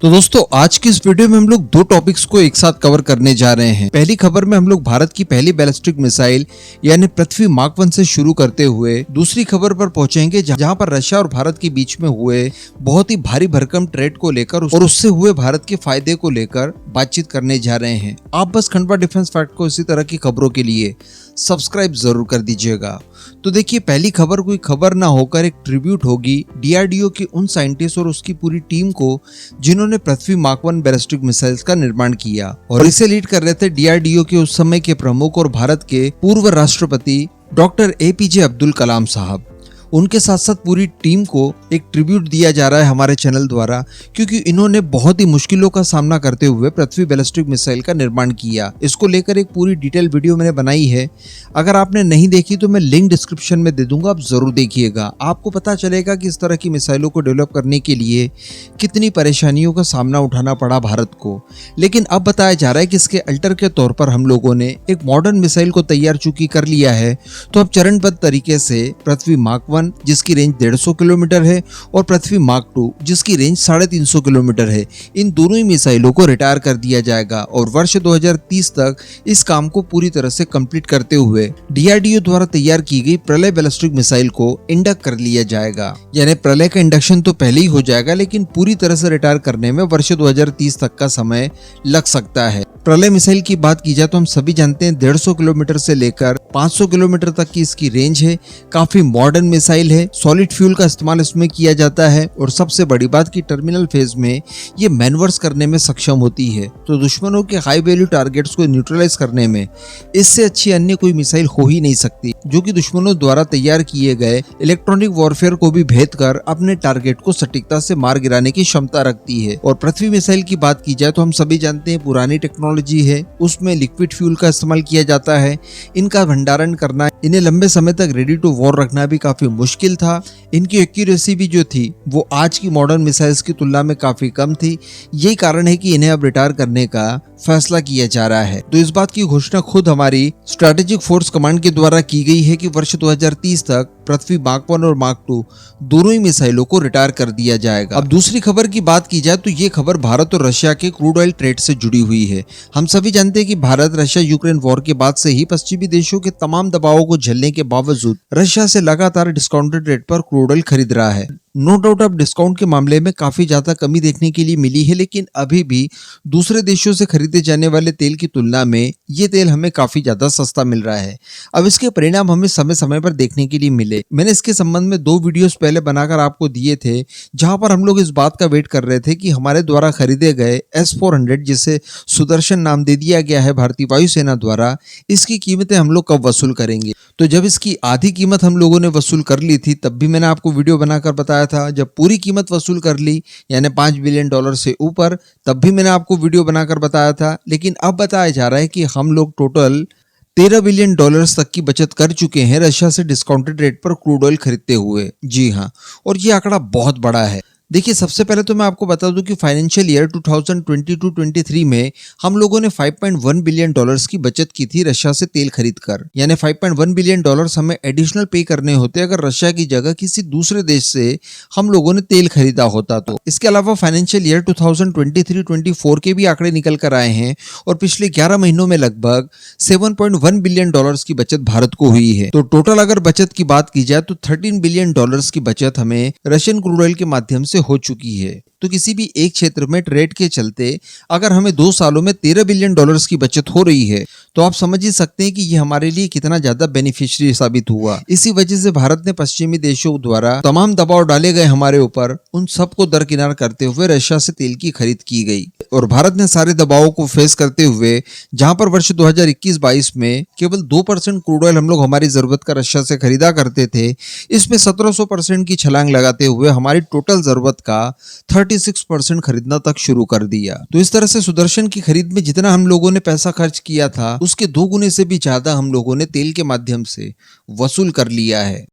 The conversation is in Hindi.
तो दोस्तों आज की इस वीडियो में हम लोग दो टॉपिक्स को एक साथ कवर करने जा रहे हैं। पहली खबर में हम लोग भारत की पहली बैलिस्टिक मिसाइल यानी पृथ्वी मार्क 1 से शुरू करते हुए दूसरी खबर पर पहुंचेंगे जहां पर रशिया और भारत के बीच में हुए बहुत ही भारी भरकम ट्रेड को लेकर और उससे हुए भारत के फायदे को लेकर बातचीत करने जा रहे हैं। आप बस खंडवा डिफेंस फैक्ट को इसी तरह की खबरों के लिए सब्सक्राइब जरूर कर दीजिएगा। तो देखिए, पहली खबर कोई खबर ना होकर एक ट्रिब्यूट होगी डीआरडीओ के उन साइंटिस्ट और उसकी पूरी टीम को जिन्होंने पृथ्वी मार्क 1 बैलिस्टिक मिसाइल्स का निर्माण किया और इसे लीड कर रहे थे डीआरडीओ के उस समय के प्रमुख और भारत के पूर्व राष्ट्रपति डॉक्टर एपीजे अब्दुल कलाम साहब। उनके साथ साथ पूरी टीम को एक ट्रिब्यूट दिया जा रहा है हमारे चैनल द्वारा, क्योंकि इन्होंने बहुत ही मुश्किलों का सामना करते हुए पृथ्वी बैलिस्टिक मिसाइल का निर्माण किया। इसको लेकर एक पूरी डिटेल वीडियो मैंने बनाई है, अगर आपने नहीं देखी तो मैं लिंक डिस्क्रिप्शन में दे दूंगा, आप जरूर देखिएगा। आपको पता चलेगा कि इस तरह की मिसाइलों को डेवलप करने के लिए कितनी परेशानियों का सामना उठाना पड़ा भारत को। लेकिन अब बताया जा रहा है कि इसके अल्टर के तौर पर हम लोगों ने एक मॉडर्न मिसाइल को तैयार चूंकि कर लिया है, तो अब चरणबद्ध तरीके से पृथ्वी मार्क 1 जिसकी रेंज 150 किलोमीटर है और पृथ्वी मार्क 2 जिसकी रेंज 350 किलोमीटर है, इन दोनों ही मिसाइलों को रिटायर कर दिया जाएगा और वर्ष 2030 तक इस काम को पूरी तरह से कंप्लीट करते हुए डीआरडीओ द्वारा तैयार की गई प्रलय बैलिस्टिक मिसाइल को इंडक्ट कर लिया जाएगा। यानी प्रलय का इंडक्शन तो पहले ही हो जाएगा, लेकिन पूरी तरह से रिटायर करने में वर्ष 2030 तक का समय लग सकता है। प्रलय मिसाइल की बात की जाए तो हम सभी जानते हैं 150 किलोमीटर से लेकर 500 किलोमीटर तक की इसकी रेंज है। काफी मॉडर्न मिसाइल है, सॉलिड फ्यूल का इस्तेमाल इसमें किया जाता है और सबसे बड़ी बात कि टर्मिनल फेज में ये मैनवर्स करने में सक्षम होती है। तो दुश्मनों के हाई वैल्यू टारगेट्स को न्यूट्रलाइज करने में इससे अच्छी अन्य कोई मिसाइल हो ही नहीं सकती, जो कि दुश्मनों द्वारा तैयार किए गए इलेक्ट्रॉनिक वॉरफेयर को भी भेद कर अपने टारगेट को सटीकता से मार गिराने की क्षमता रखती है। और पृथ्वी मिसाइल की बात की जाए तो हम सभी जानते हैं पुरानी टेक्नोलॉजी है, उसमें लिक्विड फ्यूल का इस्तेमाल किया जाता है। इनका भंडारण करना, इन्हें लंबे समय तक रेडी टू वॉर रखना भी काफी मुश्किल था। इनकी एक्यूरेसी भी जो थी वो आज की मॉडर्न मिसाइल्स की तुलना में काफी कम थी। यही कारण है कि इन्हें अब रिटायर करने का फैसला किया जा रहा है। तो इस बात की घोषणा खुद हमारी स्ट्रेटेजिक फोर्स कमांड के द्वारा की गई है कि वर्ष 2030 तक पृथ्वी मार्क 1 और मार्क 2 दोनों ही मिसाइलों को रिटायर कर दिया जाएगा। अब दूसरी खबर की बात की जाए तो ये खबर भारत और रशिया के क्रूड ऑयल ट्रेड से जुड़ी हुई है। हम सभी जानते हैं कि भारत रशिया यूक्रेन वॉर के बाद से ही पश्चिमी देशों के तमाम दबावों को झेलने के बावजूद रशिया से लगातार डिस्काउंटेड रेट पर क्रूड ऑयल खरीद रहा है। नो डाउट अब डिस्काउंट के मामले में काफी ज्यादा कमी देखने के लिए मिली है, लेकिन अभी भी दूसरे देशों से खरीदे जाने वाले तेल की तुलना में ये तेल हमें काफी ज्यादा सस्ता मिल रहा है। अब इसके परिणाम हमें समय समय पर देखने के लिए मिले। मैंने इसके संबंध में 2 वीडियोस पहले बनाकर आपको दिए थे, जहां पर हम लोग इस बात का वेट कर रहे थे कि हमारे द्वारा खरीदे गए S-400 जिसे सुदर्शन नाम दे दिया गया है भारतीय वायुसेना द्वारा, इसकी कीमतें हम लोग कब वसूल करेंगे। तो जब इसकी आधी कीमत हम लोगों ने वसूल कर ली थी तब भी मैंने आपको वीडियो बनाकर बताया था। जब पूरी कीमत वसूल कर ली यानी $5 बिलियन से ऊपर, तब भी मैंने आपको वीडियो बनाकर बताया था। लेकिन अब बताया जा रहा है कि हम लोग टोटल $13 बिलियन तक की बचत कर चुके हैं रशिया से डिस्काउंटेड रेट पर क्रूड ऑयल खरीदते हुए। जी हाँ, और ये आंकड़ा बहुत बड़ा है। देखिए, सबसे पहले तो मैं आपको बता दूं कि फाइनेंशियल ईयर 2022-23 में हम लोगों ने $5.1 बिलियन की बचत की थी रशिया से तेल खरीदकर। यानी $5.1 बिलियन हमें एडिशनल पे करने होते अगर रशिया की जगह किसी दूसरे देश से हम लोगों ने तेल खरीदा होता तो। इसके अलावा फाइनेंशियल ईयर 2023-24 के भी आंकड़े निकल कर आए हैं और पिछले 11 महीनों में लगभग $7.1 बिलियन की बचत भारत को हुई है। तो टोटल अगर बचत की बात की जाए तो $13 बिलियन की बचत हमें रशियन क्रूड ऑयल के माध्यम से हो चुकी है। तो किसी भी एक क्षेत्र में ट्रेड के चलते अगर हमें 2 सालों में $13 बिलियन की बचत हो रही है, तो आप समझ ही सकते हैं कि ये हमारे लिए कितना ज्यादा बेनिफिशियरी साबित हुआ। इसी वजह से भारत ने पश्चिमी देशों द्वारा तमाम दबाव डाले गए हमारे ऊपर, उन सबको दरकिनार करते हुए रशिया से तेल की खरीद की गई और भारत ने सारे दबावों को फेस करते हुए, जहां पर वर्ष 2021-22 में केवल 2% क्रूड ऑयल हम लोग हमारी जरूरत का रशिया से खरीदा करते थे, इसमें 1700% की छलांग लगाते हुए हमारी टोटल जरूरत का 36% खरीदना तक शुरू कर दिया। तो इस तरह से सुदर्शन की खरीद में जितना हम लोगों ने पैसा खर्च किया था उसके 2 गुने से भी ज्यादा हम लोगों ने तेल के माध्यम से वसूल कर लिया है।